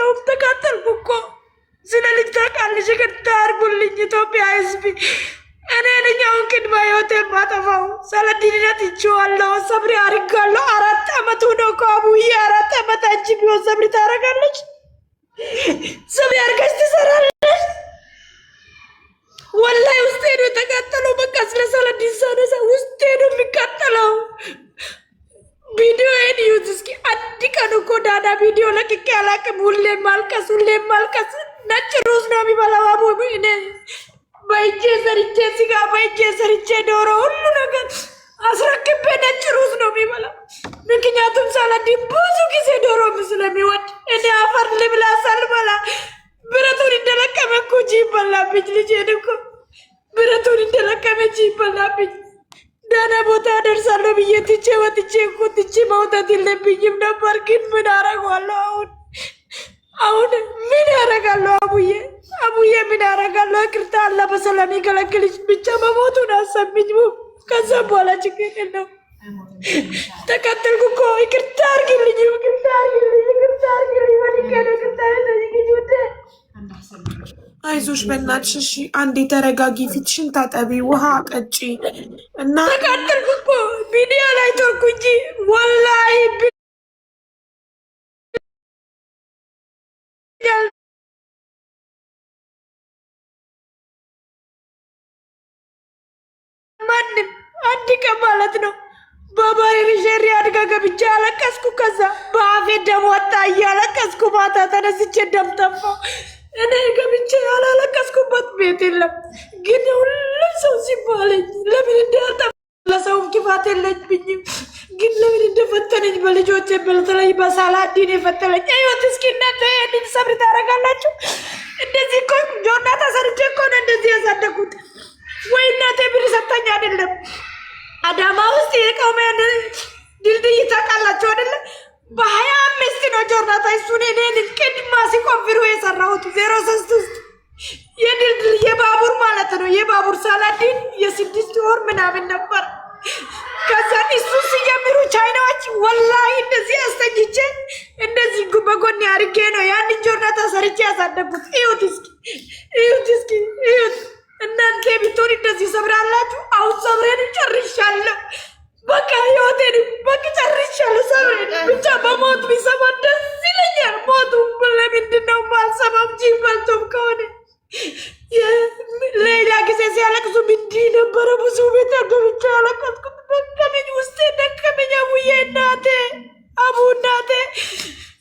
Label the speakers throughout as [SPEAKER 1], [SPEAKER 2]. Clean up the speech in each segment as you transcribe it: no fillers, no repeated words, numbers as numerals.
[SPEAKER 1] አልሰማሁም። ተቃጠልኩ እኮ ስለ ልጅ ታውቃለሽ። ይቅርታ አድርጉልኝ ኢትዮጵያ ሕዝብ። እኔ ነኝ አሁን ቅድመ ህይወቴን ማጠፋው። ሰለዲነት ይችዋለሁ። ሰብሪ አድርጋለሁ። 4 ዓመቱ ነው እኮ አቡዬ። 4 ዓመት አንቺ ቢሆን ሰብሪ ታደርጋለች። ሰብሪ አድርገሽ ትሰራለች። ወላሂ ውስጤ ነው የተቃጠለው። በቃ ስለ ሰለዲን ሳነሳ ውስጤ ነው የሚቃጠለው። ቪዲዮ ይዩት እስኪ። አንድ ቀን እኮ ዳዳ ቪዲዮ ለቅቄ አላቅም። ሁሌም ማልቀስ፣ ሁሌም ማልቀስ። ነጭ ሩዝ ነው የሚበላው አቡ። እኔ በእጄ ሰርቼ ስጋ፣ በእጄ ሰርቼ ዶሮ፣ ሁሉ ነገር አስረክቤ ነጭ ሩዝ ነው የሚበላው። ምክንያቱም ሰለዲን ብዙ ጊዜ ዶሮ ስለሚወድ እኔ አፈር ልብላ ሳልበላ ብረቱን እንደለቀመ እኮ ጅብ በላብኝ። ልጄን እኮ ብረቱን እንደለቀመ ጅብ በላብኝ። ደህና ቦታ ደርሳለሁ ብዬ ትቼ ወጥቼ እኮ ትቼ መውጣት የለብኝም ነበር። ግን ምን አረጋለሁ አሁን ምን ያረጋለሁ? አቡዬ ምን ያረጋለሁ? ይቅርታ አላ በሰላም ይገለግልሽ። ብቻ መሞቱን አሰብኝ። ከዛ በኋላ ችግር የለም። ተቀጥልኩ እኮ ይቅርታ አርግልኝ፣ ይቅርታ አርግልኝ፣ ይቅርታ አርግልኝ። ወዲቀነ ይቅርታ ወደ
[SPEAKER 2] አይዞሽ በእናትሽ። እሺ አንዴ ተረጋጊ፣ ፊትሽን ታጠቢ፣ ውሃ ቀጪ እና
[SPEAKER 1] ተቃጠልኩ እኮ ቪዲዮ ላይ ተርኩ እንጂ ወላሂ ማንም አንድ ቀን ማለት ነው በባህር ሸሪ አድጋ ገብቼ አለቀስኩ። ከዛ በአፌ ደም ወጣ እያለቀስኩ ማታ ተነስቼ ደም ተፋ። እኔ ገብቼ ያላለቀስኩበት ቤት የለም። ግን ሁሉም ሰው ሲባለኝ ለምን እንዳያጠፋ ለሰውም ክፋት የለብኝም። ግን ለምን እንደፈተነኝ በልጆቼ በተለይ በሳላዲን የፈተነኝ ህይወት። እስኪ እናንተ ይህንን ሰብር ታደርጋላችሁ? እንደዚህ እኮ ጆርናታ ሰርቼ እኮ ነው እንደዚህ ያሳደጉት። ወይ እናቴ ብር ሰጠኝ አይደለም። አዳማ ውስጥ የቆመ ድልድይ ታውቃላችሁ አይደለም? በ25 ነው ጆርናታ እሱን እኔን ቅድማ ሲቆፍሩ የሰራሁት 03 ውስጥ የድልድይ የባቡር ማለት ነው። የባቡር ሳላዲን የ6 ወር ምናምን ነበር። ከዛ እሱ ሲጀምሩ ቻይናዎች ወላሂ እንደዚህ አስተኝቼ እንደዚህ በጎን አድርጌ ነው ያንን ጆርናታ ሰርቼ ያሳደጉት። እዩት እስኪ፣ እዩት እስኪ፣ እዩት። እናንተ ቢቶን እንደዚህ ሰብራላችሁ። አሁን ሰብሬን ጨርሻለሁ። በቃ ህይወቴን በቃ ጨርሻለሁ። ሰብሬን ብቻ በሞት ቢሰማ ደስ ይለኛል። ሞቱ ለምንድን ነው ማልሰማም? ጅብ በልቶም ከሆነ ሌላ ጊዜ ሲያለቅሱ ምንድን ነበረ ብዙ ቤት ገብቼ ያለቀስኩት። ደከመኝ፣ ውስጤ ደከመኝ። አቡዬ እናቴ፣ አቡ እናቴ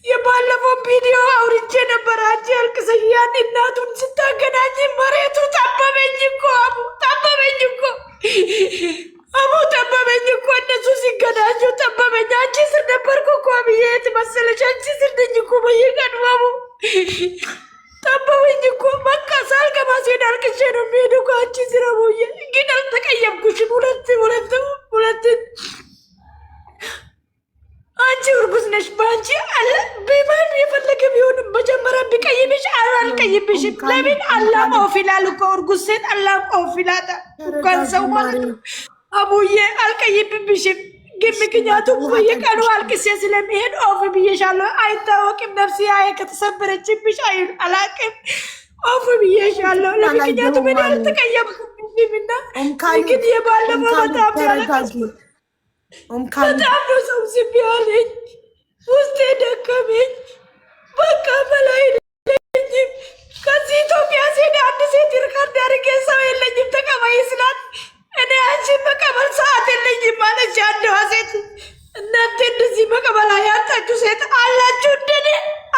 [SPEAKER 1] የባለፈው ቪዲዮ አውርቼ ነበር። አንቺ አልቅሰሽ ያን እናቱን ስታገናኝ መሬቱ ጠበበኝ እኮ አቡ፣ ጠበበኝ እኮ አቡ፣ ጠበበኝ እኮ እነሱ ሲገናኙ ጠበበኝ። አንቺ ስር ነበርኩ እኮ ብዬ የትመሰለሽ አንቺ ስር ነኝ እኮ በየቀኑ አቡ፣ ጠበበኝ እኮ በቃ ሳልገባ ሲሄድ አልቅሼ ነው የሚሄድ እኮ አንቺ ስር አቡዬ። ግን አልተቀየምኩሽም። ሁለት አንቺ እርጉዝ ነሽ። በአንቺ አለ በማን የፈለገ ቢሆን መጀመሪያ ቢቀይምሽ አልቀይምሽም። ለምን አላህ ኦፊላል እኮ እርጉዝ ሴት አላህ ኦፊላታ እንኳን ሰው ማለት ነው። አቡዬ አልቀይምብሽም። ግን ምክንያቱም በየቀኑ አልቅሴ ስለሚሄድ ኦፍ ብዬሻለሁ። አይታወቅም ነፍሲ አይ ከተሰበረችብሽ አላቅም። ኦፍ ብዬሻለሁ። ለምክንያቱም እኔ አልተቀየምኩብሽምና ግን የባለፈው በጣም ያለቀስኩ በጣም ነው ሰው ሲቢያለኝ ውስጤ ደከመኝ። በቃ በላይ የለኝም። ከዚህ ኢትዮጵያ ሴት አንድ ሴት ሪካርድ አድርጌ ሰው የለኝም ተቀባይ ስላት እኔ አንቺን መቀበል ሰዓት የለኝም ማለች አንደዋ ሴት። እናንተ እንደዚህ መቀበላ ያጣችሁ ሴት አላችሁ? እንደኔ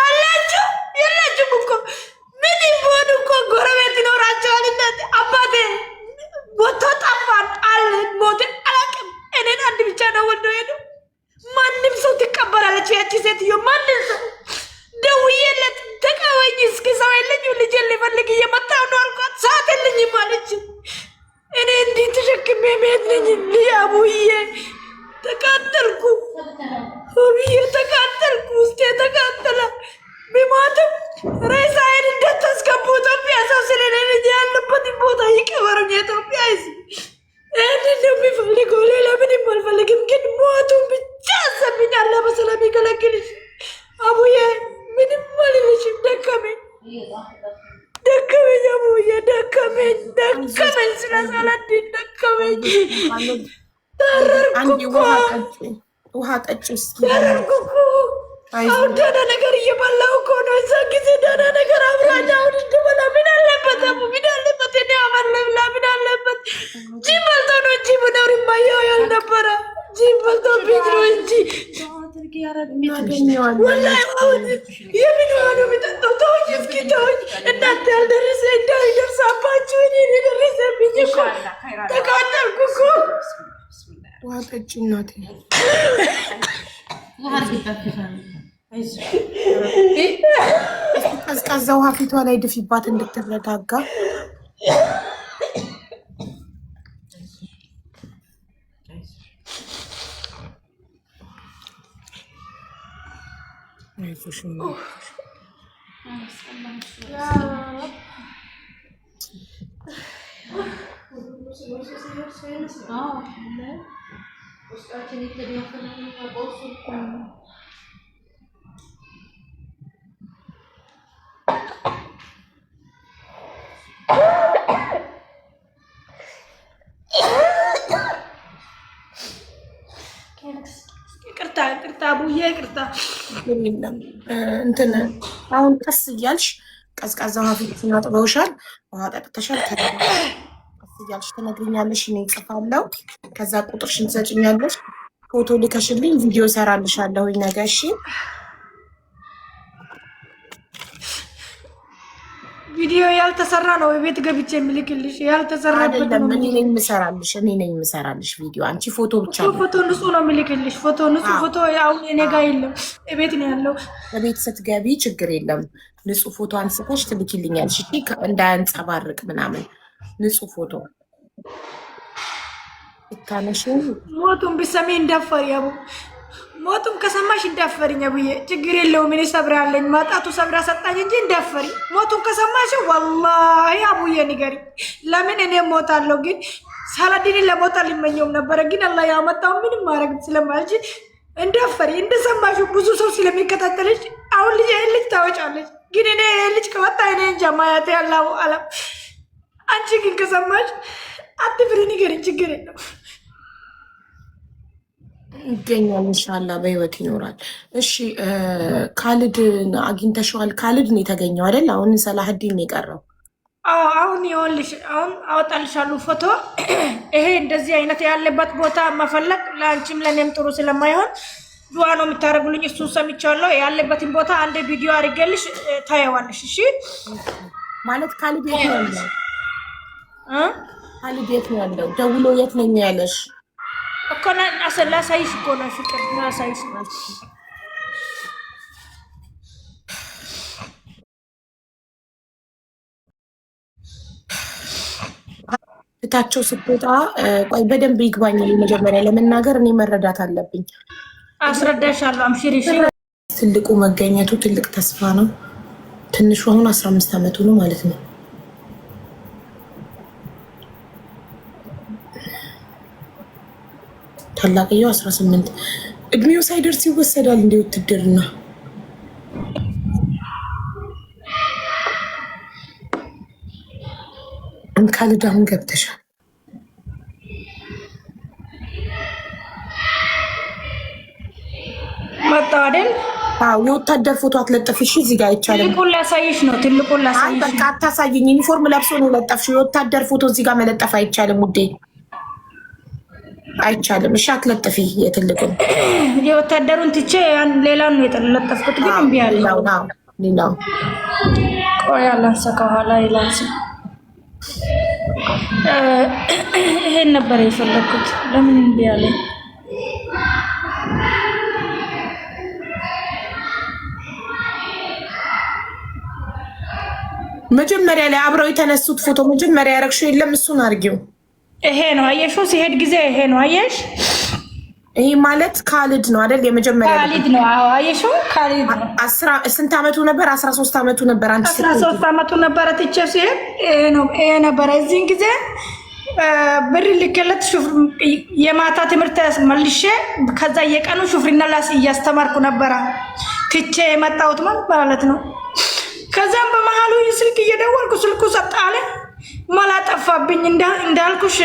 [SPEAKER 1] አላችሁ? የላችሁም እኮ ምን ይሆን እኮ ጎረቤት ይኖራቸዋል። እናንተ አባቴ ሞቶ ጠፋን አለ ሞት አላቅም። እኔን አንድ ብቻ ነው ወልዶ ሄዱ። ማንም ሰው ትቀበላለች ያቺ ሴትዮ። ማንም ሰው ደውዬለት ተቀበኝ እስኪ ሰው የለኝም ልጄን ሊፈልግ እየመጣሁ ነው አልኳት። ሰዓት የለኝም አለች። እኔ እንዲህ ተሸክሜ መሄድ ነኝ። አቡዬ ተቃጠልኩ፣ አቡዬ ተቃጠልኩ። ውስጤ ተቃጠለ። ቢሞትም ሬሳዬን እንደታስገቡ ኢትዮጵያ ሰው ስለሌለኝ ያለበትን ቦታ ይቀበሩኝ። የኢትዮጵያ ሕዝብ ይህንን ነው የሚፈልገው፣ ሌላ ምንም አልፈልግም። ግን ሞቱን ብቻ አሰብኝ። አላህ በሰላም ይገለግልሽ አቡዬ። ምንም አልልሽም። ደከመኝ አቡዬ ደከመኝ ስለ ሳላዲን ደከመኝ።
[SPEAKER 2] አንዴ ውሃ ጠጪ እስኪ።
[SPEAKER 1] አሁን ደህና ነገር እየበላሁ እኮ ነው። እዛ ጊዜ ደህና ነገር አብራኝ አሁን እንድበላ ምን አለበት አቡ? ምን አለበት? እኔ አመር ልብላ ምን አለበት? ጂም በልቶ ነው እንጂ ብኖር ማየው ያልነበረ ጂም በልቶብኝ ነው እንጂ ወላሂ አሁን የምን ውሃ ነው የሚጠጣው? ተውኝ እስኪ ተውኝ። እናንተ ያልደረሰ እንዳይደርሳባችሁ እኔ የደረሰብኝ እኮ ተቃጠልኩ እኮ።
[SPEAKER 2] ውሃ ጠጪ እናቴ። ቀዝቃዛ ውሃ ፊቷ ላይ ድፊባት እንድትረጋጋ።
[SPEAKER 1] ይቅርታ አቡዬ ይቅርታ።
[SPEAKER 2] እንትን አሁን ቀስ እያልሽ ቀዝቃዛ ውሃ ፊትሽን አጥበውሻል፣ ውሃ ጠጥተሻል። ቀስ እያልሽ ትነግሪኛለሽ፣ እኔ እጽፋለሁ። ከዛ ቁጥርሽን ትሰጭኛለሽ፣ ፎቶ ልከሽልኝ ቪዲዮ እሰራልሻለሁ ነገ። እሺ
[SPEAKER 1] ቪዲዮ ያልተሰራ ነው የቤት ገብቼ የምልክልሽ። ያልተሰራበት ነው
[SPEAKER 2] እኔ ነኝ የምሰራልሽ ቪዲዮ። አንቺ ፎቶ ብቻ ነው።
[SPEAKER 1] ፎቶ ንጹህ ነው የምልክልሽ። ፎቶ ንጹህ ፎቶ አሁን እኔ ጋር የለም፣ ቤት ነው ያለው።
[SPEAKER 2] በቤት ስትገቢ ችግር የለም፣ ንጹህ ፎቶ አንስተሽ ትልኪልኛለሽ። እሺ እንዳያንጸባርቅ ምናምን ንጹህ ፎቶ ታነሽ።
[SPEAKER 1] ሞቱን ቢሰሚ እንዳፈሪ አቡ ሞቱም ከሰማሽ እንዳፈሪኝ አቡዬ። ችግር የለውም እኔ ሰብር አለኝ። ማጣቱ ሰብራ ሰጣኝ እንጂ እንዳፈሪ። ሞቱን ከሰማሽ ወላሂ አቡዬ ንገሪ። ለምን እኔ ሞታለሁ፣ ግን ሳላዲንን ለሞት አልመኘውም ነበረ። ግን አላህ ያመጣው ምንም ማድረግ ስለማልችል እንዳፈሪ። እንደሰማሽ ብዙ ሰው ስለሚከታተልሽ አሁን ልጅ ታወጫለች። ግን እኔ ልጅ ከወጣ እኔ እንጃ ማያቴ ያለው አለም። አንቺ ግን ከሰማሽ አትፍሪ፣ ንገሪኝ። ችግር የለም
[SPEAKER 2] ይገኛል። ኢንሻላህ በህይወት ይኖራል። እሺ ካሊድ አግኝተሽዋል? ካሊድ ነው የተገኘው አይደል? አሁን ሰላህዲን ነው የቀረው።
[SPEAKER 1] አሁን ይኸውልሽ፣ አሁን አወጣልሻለሁ ፎቶ። ይሄ እንደዚህ አይነት ያለበት ቦታ መፈለግ ለአንቺም ለእኔም ጥሩ ስለማይሆን ዱዓ ነው የምታደርጉልኝ። እሱን ሰምቻለሁ። ያለበትን ቦታ አንድ ቪዲዮ አድርጌልሽ ታየዋለሽ። እሺ
[SPEAKER 2] ማለት ካሊድ የት ነው ያለው? ካሊድ የት ነው ያለው? ደውሎ የት ነው ያለሽ?
[SPEAKER 1] እኮ ላሳይሽ እኮ ነው ፍቅር፣ ላሳይሽ ነው።
[SPEAKER 2] እታቸው ስትወጣ ቆይ በደንብ ይግባኝ። መጀመሪያ ለመናገር እኔ መረዳት አለብኝ።
[SPEAKER 1] አስረዳሻለሁ። አምሽሪ።
[SPEAKER 2] ትልቁ መገኘቱ ትልቅ ተስፋ ነው። ትንሹ አሁን 15 ዓመቱ ነው ማለት ነው። ታላቅየው 18 እድሜው ሳይደርስ ይወሰዳል እንደ ውትድርና። ካሊድ አሁን ገብተሻል።
[SPEAKER 1] መጣ አይደል?
[SPEAKER 2] አዎ የወታደር ፎቶ አትለጥፍሽ እዚህ ጋር አይቻልም።
[SPEAKER 1] ትልቁን ላሳይሽ ነው። ትልቁን ላሳይሽ።
[SPEAKER 2] በቃ አታሳይኝ። ዩኒፎርም ለብሶ ነው ለጠፍሽ። የወታደር ፎቶ እዚህ ጋር መለጠፍ አይቻልም ውዴ፣ አይቻልም። እሺ አትለጥፊ። የትልቁን
[SPEAKER 1] የወታደሩን ትቼ ሌላውን ነው የለጠፍኩት፣ ግን እምቢ አለ።
[SPEAKER 2] ሌላው
[SPEAKER 1] ቆይ አላንሳ፣ ከኋላ ይላንሳ። ይሄን ነበር የፈለኩት። ለምን እምቢ አለ?
[SPEAKER 2] መጀመሪያ ላይ አብረው የተነሱት ፎቶ መጀመሪያ ያረግሽው የለም? እሱን አርጊው።
[SPEAKER 1] ይሄ ነው አየሽው? ሲሄድ ጊዜ ይሄ ነው አየሽ?
[SPEAKER 2] ይሄ ማለት ካሊድ ነው አይደል? የመጀመሪያ
[SPEAKER 1] ካሊድ ነው። አዎ አየሽው? ካሊድ ነው።
[SPEAKER 2] ስንት አመቱ ነበር? 13 አመቱ ነበር። አንቺ
[SPEAKER 1] 13 አመቱ ነበር። ትቼ ሲሄድ ይሄ ነበር። እዚህን ጊዜ ብር ልከለት የማታ ትምህርት መልሼ ከዛ የቀኑ ሹፍርና ላስ እያስተማርኩ ነበረ። ትቼ የመጣሁት ማለት ነው። ከዛም በመሃሉ ስልክ እየደወልኩ ስልኩ ሰጥ አለ። ማላ ጠፋብኝ። እንዳልኩሽ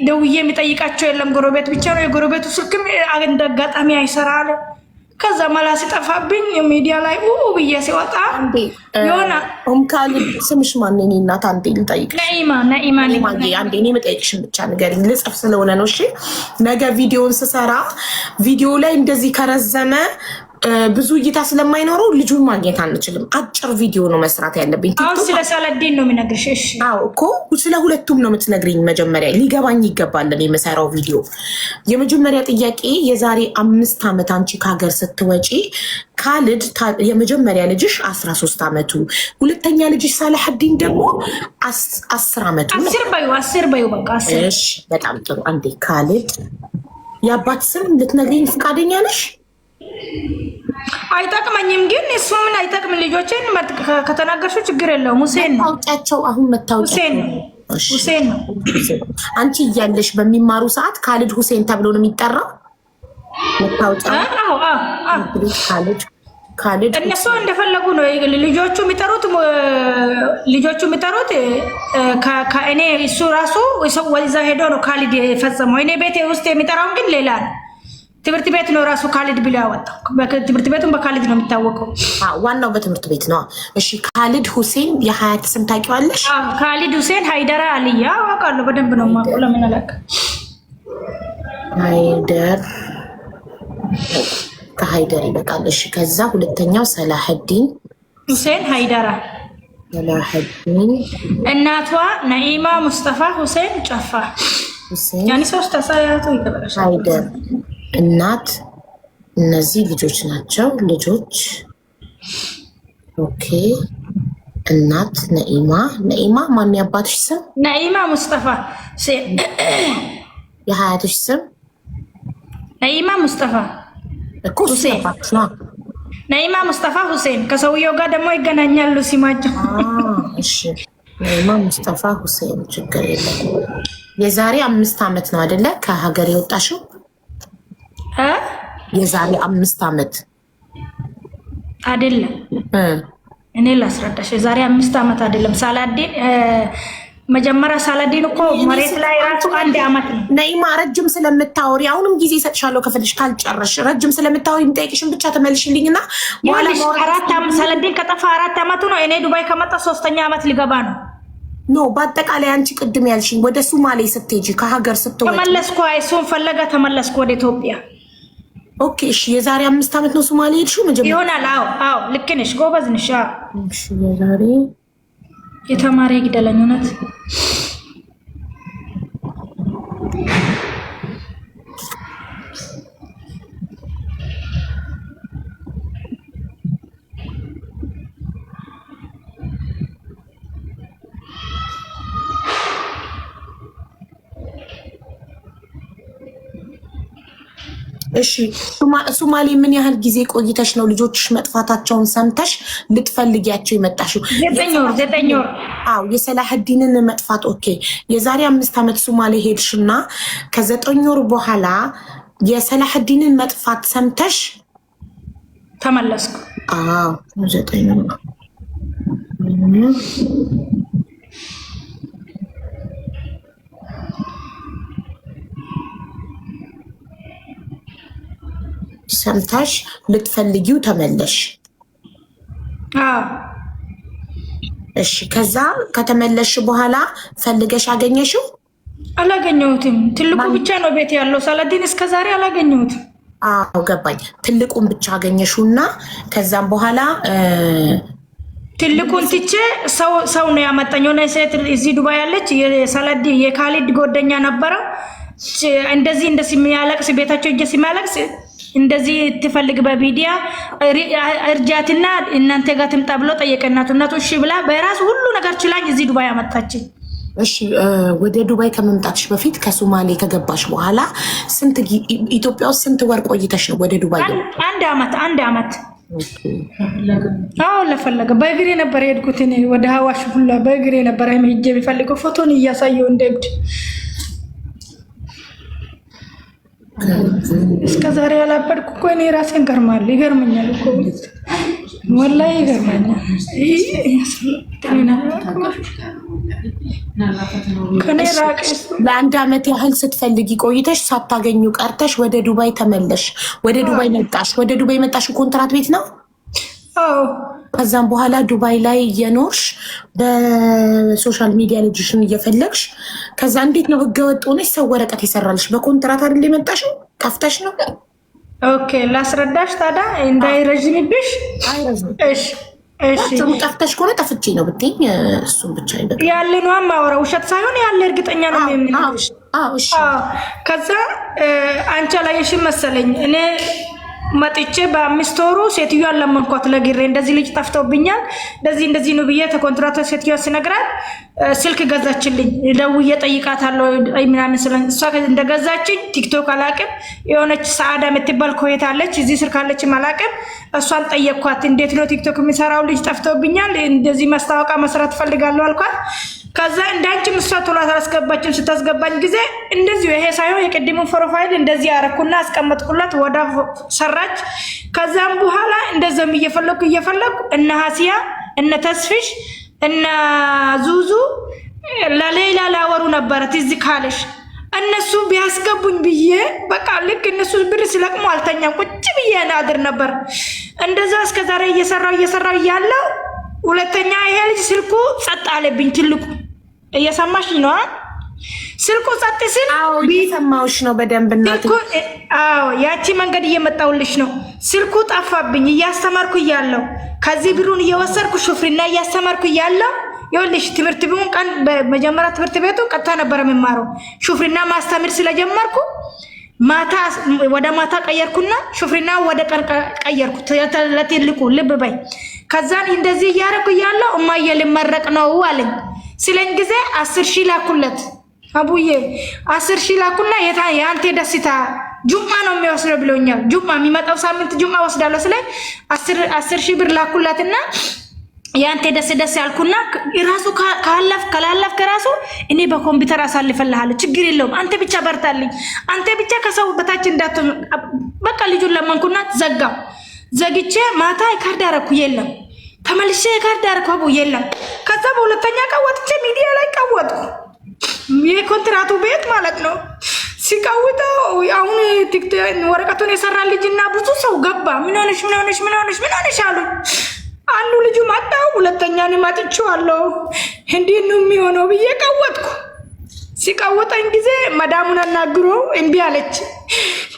[SPEAKER 1] ደውዬ የሚጠይቃቸው የለም ጎረቤት ብቻ ነው። የጎረቤቱ ስልክም እንደ አጋጣሚ አይሰራ አለ። ከዛ ማላ ሲጠፋብኝ ሚዲያ ላይ ብዬ ሲወጣ የሆነ
[SPEAKER 2] ካሊድ ስምሽ ማን? እኔ እናት አንዴ ልጠይቅ።
[SPEAKER 1] ነኢማ
[SPEAKER 2] አንዴ እኔ መጠየቅሽን ብቻ ንገሪኝ። ልጽፍ ስለሆነ ነው። እሺ ነገ ቪዲዮን ስሰራ ቪዲዮ ላይ እንደዚህ ከረዘመ ብዙ እይታ ስለማይኖረው ልጁን ማግኘት አንችልም። አጭር ቪዲዮ ነው መስራት ያለብኝ።
[SPEAKER 1] አሁን ስለ ሳላዲን ነው የሚነግርሽ። እሺ
[SPEAKER 2] አዎ እኮ ስለ ሁለቱም ነው የምትነግሪኝ። መጀመሪያ ሊገባኝ ይገባል የምሰራው ቪዲዮ። የመጀመሪያ ጥያቄ የዛሬ 5 ዓመት አንቺ ከሀገር ስትወጪ ካሊድ የመጀመሪያ ልጅሽ 13 ዓመቱ፣ ሁለተኛ ልጅሽ ሳላሐዲን ደግሞ 10 ዓመቱ።
[SPEAKER 1] 10 በዩ በቃ 10።
[SPEAKER 2] እሺ በጣም ጥሩ። አንዴ ካሊድ የአባት ስም ልትነግሪኝ ፈቃደኛ ነሽ?
[SPEAKER 1] አይጠቅመኝም ግን እሱ ምን አይጠቅም። ልጆችን ከተናገርሽው ችግር የለውም። ሁሴን ነው
[SPEAKER 2] መታወቂያቸው። አሁን መታወቂያቸው
[SPEAKER 1] ሁሴን ነው።
[SPEAKER 2] አንቺ እያለሽ በሚማሩ ሰዓት ካሊድ ሁሴን ተብሎ ነው የሚጠራው መታወቂያ? ካሊድ
[SPEAKER 1] እነሱ እንደፈለጉ ነው ልጆቹ የሚጠሩት። ከእኔ እሱ ራሱ ወዛ ሄዶ ነው ካሊድ የፈጸመው። እኔ ቤቴ ውስጥ የሚጠራውን ግን ሌላ ነው። ትምህርት ቤት ነው ራሱ ካሊድ ብሎ ያወጣው። ትምህርት ቤቱን በካሊድ ነው የሚታወቀው።
[SPEAKER 2] ዋናው በትምህርት ቤት ነው። እሺ ካሊድ ሁሴን የሀያት ስም ታውቂዋለሽ?
[SPEAKER 1] ካሊድ ሁሴን ሃይደራ አልያ አውቃለሁ። በደንብ ነው የማውቀው። ለምን አላውቅም?
[SPEAKER 2] ሃይደር ከሃይደር ይበቃል። እሺ ከዛ ሁለተኛው ሰላሐዲን
[SPEAKER 1] ሁሴን ሃይደራ።
[SPEAKER 2] ሰላሐዲን
[SPEAKER 1] እናቷ ነኢማ ሙስጠፋ ሁሴን ጨፋ። ያኔ 3 አሳያቱ ይተበላሽ።
[SPEAKER 2] ሃይደር እናት። እነዚህ ልጆች ናቸው። ልጆች ኦኬ። እናት ነኢማ ማን ያባትሽ ስም?
[SPEAKER 1] ነኢማ ሙስጠፋ ሁሴን።
[SPEAKER 2] የሀያትሽ ስም?
[SPEAKER 1] ነኢማ ሙስጠፋ
[SPEAKER 2] እኮ ሁሴን።
[SPEAKER 1] ነኢማ ሙስጠፋ ሁሴን። ከሰውየው ጋር ደግሞ ይገናኛሉ ሲማቸው።
[SPEAKER 2] እሺ ነኢማ ሙስጠፋ ሁሴን። ችግር የለም። የዛሬ 5 ዓመት ነው አይደለ ከሀገር የወጣሽው? የዛሬ 5 ዓመት
[SPEAKER 1] አይደለም። እኔ ላስረዳሽ። የዛሬ 5 ዓመት አይደለም። ሳላዲን መጀመሪያ ሳላዲን እኮ መሬት ላይ ራሱ 1 ዓመት ነው።
[SPEAKER 2] ነኢማ ረጅም ስለምታወሪ አሁንም ጊዜ እሰጥሻለሁ ከፈልሽ ካልጨረሽ። ረጅም ስለምታወሪ የምጠይቅሽን ብቻ ተመልሽልኝና
[SPEAKER 1] በኋላ 4 ዓመት ሳላዲን ከጠፋ 4 ዓመቱ ነው። እኔ ዱባይ ከመጣ 3ኛ ዓመት ሊገባ ነው።
[SPEAKER 2] ኖ በአጠቃላይ አንቺ ቅድም ያልሽኝ ወደ ሱማሌ ስትሄጂ ከሀገር ስትወጪ
[SPEAKER 1] ተመለስኩ። እሱን ፈለገ ተመለስኩ ወደ ኢትዮጵያ።
[SPEAKER 2] ኦኬ እሺ። የዛሬ 5 ዓመት ነው ሱማሌ ሄድሽው መጀመሪያ?
[SPEAKER 1] ይሆናል። አዎ ልክ ነሽ፣ ጎበዝ ነሽ።
[SPEAKER 2] እሺ የዛሬ
[SPEAKER 1] የተማረ ይግደለኝ እውነት።
[SPEAKER 2] እሺ ሱማሌ ምን ያህል ጊዜ ቆይተሽ ነው ልጆችሽ መጥፋታቸውን ሰምተሽ ልትፈልጊያቸው የመጣሽው?
[SPEAKER 1] 9 ወር።
[SPEAKER 2] አዎ የሰላሐዲንን መጥፋት ኦኬ። የዛሬ 5 ዓመት ሱማሌ ሄድሽና ከ9 ወር በኋላ የሰላሐዲንን መጥፋት ሰምተሽ
[SPEAKER 1] ተመለስኩ።
[SPEAKER 2] አዎ 9 ወር ሰምታሽ ልትፈልጊው ተመለሽ። እሺ ከዛ ከተመለሽ በኋላ ፈልገሽ አገኘሽው?
[SPEAKER 1] አላገኘሁትም። ትልቁ ብቻ ነው ቤት ያለው። ሳላዲን እስከዛሬ አላገኘሁትም።
[SPEAKER 2] አዎ ገባኝ። ትልቁን ብቻ አገኘሽውና ከዛም በኋላ
[SPEAKER 1] ትልቁን ትቼ ሰው ነው ያመጣኝ። የሆነ ሴት እዚህ ዱባይ ያለች የሳላዲን የካሊድ ጎደኛ ነበረው። እንደዚህ የሚያለቅስ ቤታቸው እጄ ሲያለቅስ እንደዚህ ትፈልግ በቪዲያ እርጃትና እናንተ ጋር ትምጣ ብሎ ጠየቀናቱ። እናቱ እሺ ብላ በራሱ ሁሉ ነገር ችላኝ እዚህ ዱባይ አመጣችኝ።
[SPEAKER 2] እሺ ወደ ዱባይ ከመምጣትሽ በፊት ከሶማሌ ከገባሽ በኋላ ኢትዮጵያ ውስጥ ስንት ወር ቆይተሽ ነው ወደ ዱባይ?
[SPEAKER 1] 1 ዓመት። አዎ ለፈለገ በእግሬ ነበር የሄድኩት እኔ ወደ ሀዋሽ ሁላ በእግሬ ነበር ሄጄ የሚፈልገው ፎቶን እያሳየው እንደብድ እስከ ዛሬ ያላበድኩ እኮ እኔ ራሴን ገርማለሁ። ይገርመኛል እኮ ወላሂ ይገርመኛል።
[SPEAKER 2] ለአንድ አመት ያህል ስትፈልጊ ቆይተሽ ሳታገኙ ቀርተሽ ወደ ዱባይ ተመለሽ። ወደ ዱባይ መጣሽ። ወደ ዱባይ መጣሽ ኮንትራት ቤት ነው?
[SPEAKER 1] አዎ።
[SPEAKER 2] ከዛም በኋላ ዱባይ ላይ እየኖርሽ በሶሻል ሚዲያ ልጅሽን እየፈለግሽ ከዛ እንዴት ነው ህገወጥ ሆነሽ ሰው ወረቀት ይሰራልሽ? በኮንትራት አይደል የመጣሽው? ጠፍተሽ ነው?
[SPEAKER 1] ኦኬ ላስረዳሽ ታዲያ እንዳይረዥምብሽ። እሺ እሺ።
[SPEAKER 2] ጠፍተሽ ከሆነ ጠፍቼ ነው ብትይኝ እሱን ብቻ ይበቃ።
[SPEAKER 1] ያለ ነው ማወራው፣ ውሸት ሳይሆን ያለ እርግጠኛ ነው የምንልሽ።
[SPEAKER 2] እሺ።
[SPEAKER 1] ከዛ አንቺ አላየሽም መሰለኝ እኔ መጥቼ በ5 ወሩ ሴትዮዋን ለመንኳት ለግሬ እንደዚህ ልጅ ጠፍቶብኛል እንደዚህ ነው ብዬ ተኮንትራት ሴትዮዋ ሲነግራት ስልክ ገዛችልኝ። ደውዬ ጠይቃታለሁ ምናምን ስለ እሷ እንደገዛችኝ ቲክቶክ አላቅም የሆነች ሰዓዳ የምትባል ኮይት አለች እዚህ ስር ካለች አላቅም። እሷን ጠየቅኳት እንዴት ነው ቲክቶክ የሚሰራው ልጅ ጠፍቶብኛል እንደዚህ ማስታወቂያ መስራት ፈልጋለሁ አልኳት። ከዛ እንዳንቺ እሷ ቶሎ አላስገባችም። ስታስገባኝ ጊዜ እንደዚሁ ይሄ ሳይሆን የቅድሙን ፕሮፋይል እንደዚህ ያረኩና አስቀመጥኩላት ወዳ ሰራች። ከዛም በኋላ እንደዛም እየፈለኩ እነ ሀሲያ እነ ተስፍሽ እነ ዙዙ ለሌላ ላወሩ ነበረ ትዝ ካለሽ እነሱ ቢያስገቡኝ ብዬ በቃ ልክ እነሱ ብር ሲለቅሙ አልተኛም ቁጭ ብዬ ናድር ነበር። እንደዛ እስከዛሬ እየሰራው ያለው ሁለተኛ ይሄ ልጅ ስልኩ ጸጥ አለብኝ። ትልቁ እየሰማሽ ነው? ስልኩ ጸጥ ሲል
[SPEAKER 2] እየሰማሁሽ ነው በደንብ እናቴ።
[SPEAKER 1] ያቺ መንገድ እየመጣሁልሽ ነው። ስልኩ ጠፋብኝ እያስተማርኩ እያለሁ ከዚህ ብሩን እየወሰድኩ ሹፍርና እያስተማርኩ እያለሁ ይኸውልሽ ትምህርት ቢሆን ቀን በመጀመሪያ ትምህርት ቤቱ ቀጥታ ነበር የምማረው። ሹፍርና ማስተምር ስለጀመርኩ ማታ ወደ ማታ ቀየርኩና ሹፍርና ወደ ቀን ቀየርኩ ለትልቁ ልብ በይ። ከዛን እንደዚህ እያደረኩ እያለሁ እማዬ ልመረቅ ነው አለኝ። ስለኝ ጊዜ 10,000 ላኩለት። አቡዬ 10,000 ላኩና የአንተ ደስታ ጁማ ነው የሚወስደው ብሎኛል። ጁማ የሚመጣው ሳምንት ጁማ ወስዳለሁ ስለኝ 10,000 ብር ላኩላትና ያንተ ደስ ያልኩና ራሱ ካላለፍክ ራሱ እኔ በኮምፒውተር አሳልፈልሃለሁ ችግር የለውም አንተ ብቻ በርታልኝ አንተ ብቻ ከሰው በታች እንዳትሆን በቃ ልጁን ለመንኩና ዘግቼ ማታ ካርድ አደረኩ የለም ተመልሼ ካርድ አደረኩ አቡ የለም። ከዛ በሁለተኛ ቀን ወጥቼ ሚዲያ ላይ ቀወጥኩ የኮንትራቱ ቤት ማለት ነው። ሲቀውጠው አሁን ቲክቶክ ወረቀቱን የሰራ ልጅና ብዙ ሰው ገባ። ምን ሆነሽ አሉኝ። አንዱ ልጁ ማጣው ሁለተኛ ነው ማጥቼዋለሁ እንዴት ነው የሚሆነው ብዬ ቀወጥኩ። ሲቀወጠኝ ጊዜ መዳሙን አናግሮ እምቢ አለች።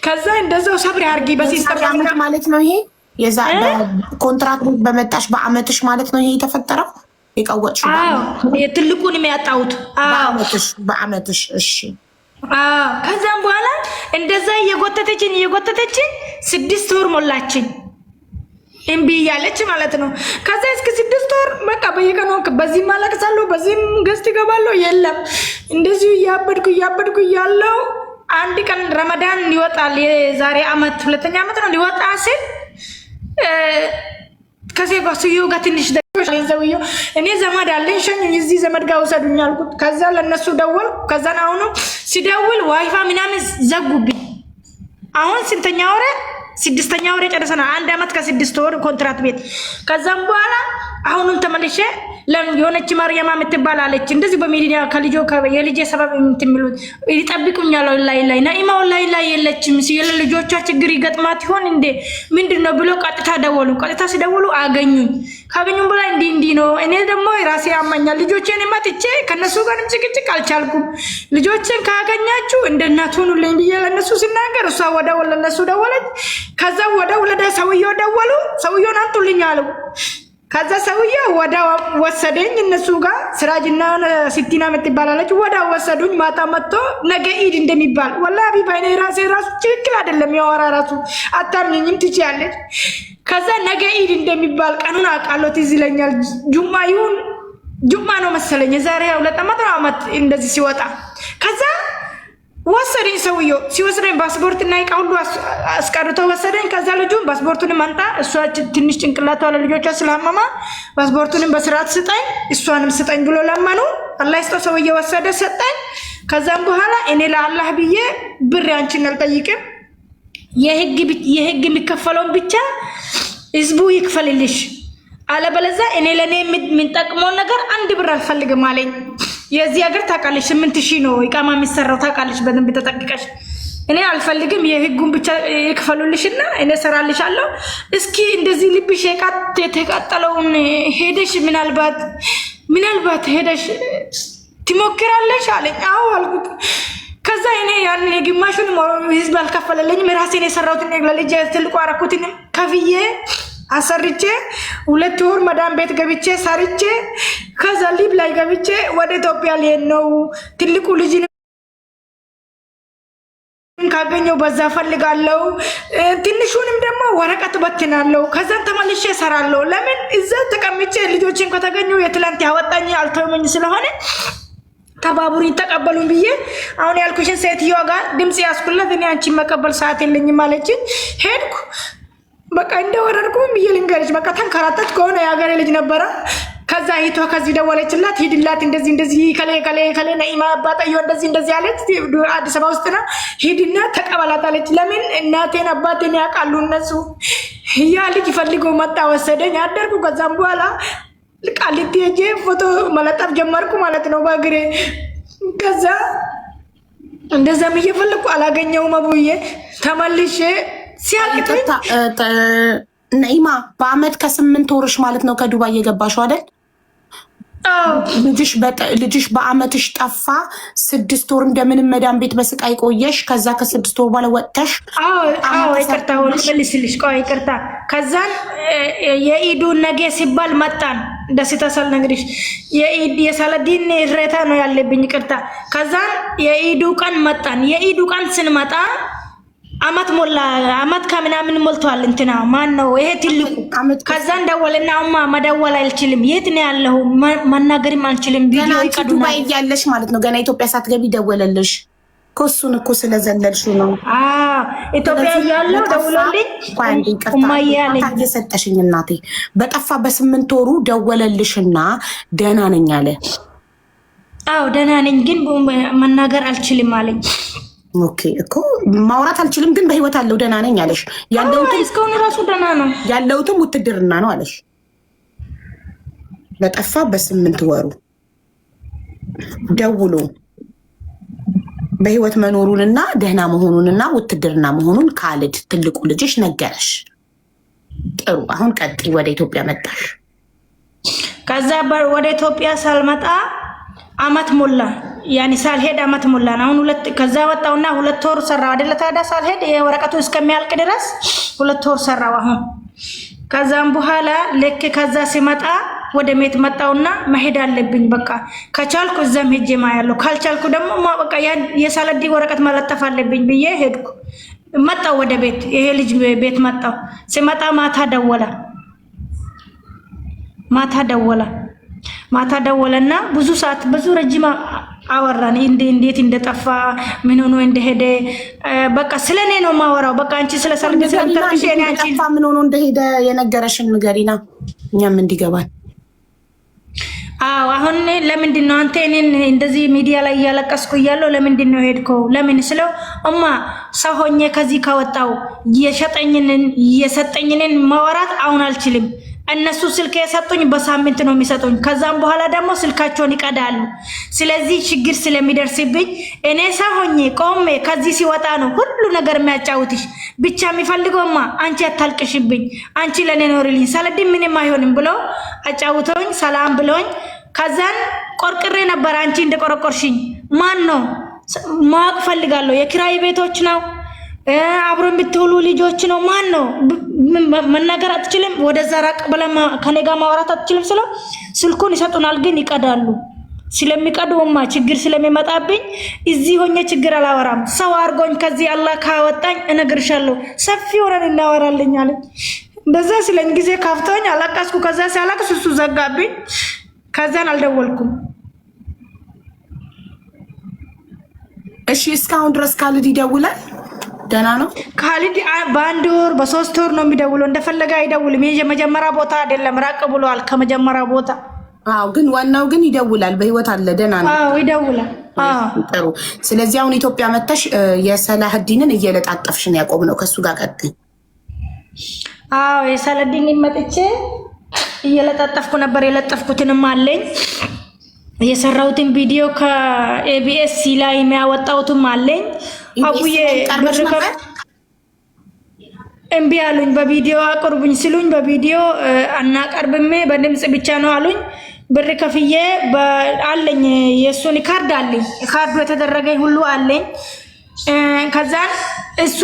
[SPEAKER 1] ከዛ እንደዛው ሰብሪ አርጊ በሲስተም
[SPEAKER 2] ማለት ነው ይሄ የዛ ኮንትራክት በመጣሽ በአመትሽ ማለት ነው ይሄ የተፈጠረው የቀወጥሽው?
[SPEAKER 1] የትልቁን የሚያጣውት
[SPEAKER 2] በአመትሽ እሺ።
[SPEAKER 1] ከዛም በኋላ እንደዛ እየጎተተችኝ 6 ወር ሞላችኝ እምቢ እያለች ማለት ነው። ከዛ እስከ 6 ወር በቃ በየቀኑ በዚህ ማለቅሳለሁ በዚህም ገዝት ይገባለሁ የለም እንደዚሁ እያበድኩ እያለሁ አንድ ቀን ረመዳን ይወጣል የዛሬ አመት 2ኛ አመት ነው ሊወጣ ሲል ከሴባስዩ ጋር ትንሽ ደውዬው እኔ ዘመድ አለኝ ሸኙኝ እዚህ ዘመድ ጋር ወሰዱኝ አልኩት። ከዛ ለነሱ ደወል ከዛ አሁን ሲደውል ዋይፋ ምናምን ዘጉብኝ። አሁን ስንተኛ ወሬ 6ኛ ወሬ ጨርሰናል። 1 አመት ከ6 ወር ኮንትራት ቤት። ከዛም በኋላ አሁንም ተመልሼ የሆነች ማርያማ የምትባል አለች እንደዚህ በሚዲያ ከልጆ የልጄ ሰበብ የምትምሉት ይጠብቁኛል ላይ ናኢማ ላይ የለችም ሲል ልጆቿ ችግር ይገጥማት ይሆን እንዴ ምንድነው ብሎ ቀጥታ ደወሉ። ቀጥታ ሲደውሉ አገኙኝ። ካገኙኝ በኋላ እንዲህ ነው እኔ ደግሞ ራሴ ያማኛል ልጆቼን ማጥቼ ከነሱ ጋር ጭቅጭቅ አልቻልኩም። ልጆቼን ካገኛችሁ እንደ እናት ሆኑልኝ ብዬ ለነሱ ሲናገር እሷ ወደ ለነሱ ደወለች። ከዛ ወደ ሰውየው ደወሉ። ሰውየውን አንጡልኝ አሉ። ከዛ ሰውየው ወደ ወሰደኝ እነሱ ጋር ስራጅና ሲቲና የምትባላለች ወደ ወሰዱኝ። ማታ መጥቶ ነገ ኢድ እንደሚባል ወላሂ ባይኔ ራሴ ትክክል አይደለም ያወራ ራሱ አታምኝም ትችያለች። ከዛ ነገ ኢድ እንደሚባል ቀኑን አውቃለሁ ትዝ ይለኛል። ጁማ ነው መሰለኝ የዛሬ 2 ዓመት እንደዚህ ሲወጣ ከዛ ወሰደኝ። ሰውየው ሲወስደኝ ፓስፖርት እና ዕቃ ሁሉ አስቀርቶ ወሰደኝ። ከዛ ልጁን ፓስፖርቱንም አንጣ እሷ ትንሽ ጭንቅላቷ ለልጆቿ ስላመማ ፓስፖርቱንም በስርዓት ስጠኝ እሷንም ስጠኝ ብሎ ለመኑ። አላህ ይስጠው ሰውየው ወሰደ ሰጠኝ። ከዛም በኋላ እኔ ለአላህ ብዬ ብር አንቺን አልጠይቅም የህግ የሚከፈለውን ብቻ ህዝቡ ይክፈልልሽ አለበለዚያ እኔ ለኔ የሚጠቅመው ነገር አንድ ብር አልፈልግም አለኝ። የዚህ ሀገር ታውቃለች 8000 ነው ኢቃማ የሚሰራው ታውቃለች በደንብ ተጠቅቀሽ። እኔ አልፈልግም የህጉን ብቻ ይክፈሉልሽና እኔ ሰራልሻለሁ። እስኪ እንደዚህ ልብሽ የተቃጠለውን ሄደሽ ምናልባት ሄደሽ ትሞክራለሽ አለኝ። አዎ አልኩት። ከዛ እኔ ያን የግማሹን ህዝብ አልከፈለልኝም። ራሴን የሰራሁትን ለልጅ ትልቁ አረኩትን ከፍዬ አሰርቼ 2 ወር መዳም ቤት ገብቼ ሰርቼ ከዛ ሊብ ላይ ገብቼ ወደ ኢትዮጵያ ልሄድ ነው። ትልቁ ልጅ ካገኘው በዛ ፈልጋለሁ፣ ትንሹንም ደግሞ ወረቀት በትናለሁ። ከዛ ተመልሼ እሰራለሁ። ለምን እዛ ተቀምጬ ልጆችን ከተገኘው የትላንት ያወጣኝ አልተወመኝ ስለሆነ ተባቡሪን ተቀበሉኝ ብዬ አሁን ያልኩሽን ሴትዮዋ ጋር ድምጽ ያስኩላት። እኔ አንቺን መቀበል ሰዓት የለኝም አለችኝ። ሄድኩ። በቃ እንደወረድኩም ብዬ ልንገርሽ በቃ ተንከራተት ከሆነ የሀገሬ ልጅ ነበረ። ከዛ ሂቷ ከዚህ ደወለችላት። ሂድላት እንደዚህ ከሌ ነኢማ አባጣዮ እንደዚህ አለች። አዲስ አበባ ውስጥ ነው። ሂድና ተቀበላት አለች። ለምን እናቴን አባቴን ያውቃሉ እነሱ። ያ ልጅ ፈልገው መጣ ወሰደኝ። አደርኩ። ከዛም በኋላ ቃሊቲ ሄጄ ፎቶ መለጠፍ ጀመርኩ ማለት ነው በእግሬ። ከዛ እንደዛም እየፈለኩ አላገኘውም። አቡዬ ተመልሼ ሲያቅተኝ
[SPEAKER 2] ነኢማ በአመት ከ8 ወርሽ ማለት ነው ከዱባይ የገባሽው አይደል? ልጅሽ በአመትሽ ጠፋ። 6 ወር እንደምንም መዳም ቤት በስቃይ ቆየሽ። ከዛ ከ6 ወር በኋላ ወጥተሽ
[SPEAKER 1] ይቅርታ ልመልስልሽ። ቆይ ይቅርታ። ከዛን የኢዱ ነገ ሲባል መጣን። ደስታሰል ነግሪሽ የሳለዲን እሬታ ነው ያለብኝ። ይቅርታ። ከዛን የኢዱ ቀን መጣን። የኢዱ ቀን ስንመጣ አመት ሞላ። አመት ከምናምን ሞልቷል። እንትና ማን ነው ይሄ ትልቁ? ከዛ እንደወለና መደወል አልችልም። የት ነው ያለው? መናገርም አልችልም። ቪዲዮ ይቀዱና
[SPEAKER 2] ዱባይ ያለሽ ማለት ነው። ገና ኢትዮጵያ ሳትገቢ ደወለልሽ። ኮሱን እኮ ስለዘለልሽው ነው።
[SPEAKER 1] ኢትዮጵያ ያለው ደውሎልኝ ማያለኝ
[SPEAKER 2] የሰጠሽኝ እናቴ በጠፋ በ8 ወሩ ደወለልሽና ደህና ነኝ አለ።
[SPEAKER 1] አዎ ደህና ነኝ ግን መናገር አልችልም አለኝ።
[SPEAKER 2] ኦኬ እኮ ማውራት አልችልም ግን በህይወት አለው ደህና ነኝ አለሽ። ያለውትም
[SPEAKER 1] እስካሁን ራሱ ደህና ነው።
[SPEAKER 2] ያለውትም ውትድርና ነው አለሽ። በጠፋ በ8 ወሩ ደውሎ በህይወት መኖሩንና ደህና መሆኑንና ውትድርና መሆኑን ካልድ ትልቁ ልጅሽ ነገረሽ። ጥሩ። አሁን ቀጥይ። ወደ ኢትዮጵያ መጣሽ።
[SPEAKER 1] ከዛ ወደ ኢትዮጵያ ሳልመጣ አመት ሞላ። ያኒ ሳልሄድ አመት ሞላ። አሁን ከዛ ወጣውና 2 ወር ሰራው አይደለ? ታዲያ ሳልሄድ የወረቀቱ እስከሚያልቅ ድረስ 2 ወር ሰራው። አሁን ከዛም በኋላ ልክ ከዛ ሲመጣ ወደ ሜት መጣውና መሄድ አለብኝ። በቃ ከቻልኩ እዛም ሄጄ ማያለሁ፣ ካልቻልኩ ደግሞ በቃ የሳለዲ ወረቀት መለጠፍ አለብኝ ብዬ ሄድኩ። መጣው ወደ ቤት። ይሄ ልጅ ቤት መጣው። ሲመጣ ማታ ደወለና ብዙ ሰዓት ብዙ ረጅም አወራን። እንዴት እንደጠፋ ምን ሆኖ እንደሄደ በቃ ስለኔ ነው ማወራው። በቃ አንቺ ስለሰርግ ስለምትጠቅሽ እኔ አንቺ
[SPEAKER 2] ምን ሆኖ እንደሄደ የነገረሽን ንገሪና እኛም እንዲገባል።
[SPEAKER 1] አሁን ለምንድን ነው አንተ እኔን እንደዚህ ሚዲያ ላይ እያለቀስኩ እያለሁ ለምንድን ነው ሄድከው? ለምን ስለው እማ ሰው ሆኜ ከዚህ ካወጣው የሰጠኝንን ማወራት አሁን አልችልም። እነሱ ስልክ የሰጡኝ በሳምንት ነው የሚሰጡኝ። ከዛም በኋላ ደግሞ ስልካቸውን ይቀዳሉ። ስለዚህ ችግር ስለሚደርስብኝ እኔ ሰው ሆኜ ቆሜ ከዚህ ሲወጣ ነው ሁሉ ነገር የሚያጫውትሽ። ብቻ የሚፈልገውማ አንቺ አታልቅሽብኝ፣ አንቺ ለኔ ኖርልኝ፣ ሳለዲ ምንም አይሆንም ብሎ አጫውተውኝ ሰላም ብሎኝ ከዛን ቆርቅሬ ነበር። አንቺ እንደቆረቆርሽኝ ማን ነው ማወቅ ፈልጋለሁ። የኪራይ ቤቶች ነው አብሮ የምትውሉ ልጆች ነው ማን ነው? መናገር አትችልም። ወደዛ ራቅ ብለህ ከኔ ጋር ማውራት አትችልም ስለው ስልኩን ይሰጡናል ግን ይቀዳሉ። ስለሚቀዱማ ችግር ስለሚመጣብኝ እዚህ ሆኜ ችግር አላወራም። ሰው አርጎኝ ከዚህ አላህ ካወጣኝ እነግርሻለሁ፣ ሰፊ ሆነን እናወራለን አለኝ። እንደዛ ስለኝ ጊዜ ካፍቶኝ አለቀስኩ። ከዛ ሲያለቅስ እሱ ዘጋብኝ። ከዛን አልደወልኩም።
[SPEAKER 2] እሺ እስካሁን ድረስ ካልድ ይደውላል? ደህና ነው
[SPEAKER 1] ካልድ። በ1 ወር በ3 ወር ነው የሚደውለው። እንደፈለገ አይደውልም። የመጀመሪያ ቦታ አይደለም፣ ራቅ ብሏል ከመጀመሪያ ቦታ።
[SPEAKER 2] ግን ዋናው ግን ይደውላል። በህይወት አለ፣ ደህና ነው።
[SPEAKER 1] ይደውላል።
[SPEAKER 2] ጥሩ። ስለዚህ አሁን ኢትዮጵያ መተሽ የሰላህዲንን እየለጣጠፍሽ ነው ያቆምነው። ከሱ ጋር ቀጥይ።
[SPEAKER 1] የሰላህዲንን መጥቼ እየለጣጠፍኩ ነበር የለጠፍኩትንም አለኝ የሰራሁትን ቪዲዮ ከኤቢኤስ ላይ የሚያወጣውትም አለኝ አቡዬ ብርከፍ እምቢ አሉኝ በቪዲዮ አቅርቡኝ ሲሉኝ በቪዲዮ አናቀርብም በድምጽ ብቻ ነው አሉኝ ብር ከፍዬ አለኝ የሱን ካርድ አለኝ ካርዱ የተደረገኝ ሁሉ አለኝ ከዛን እሱ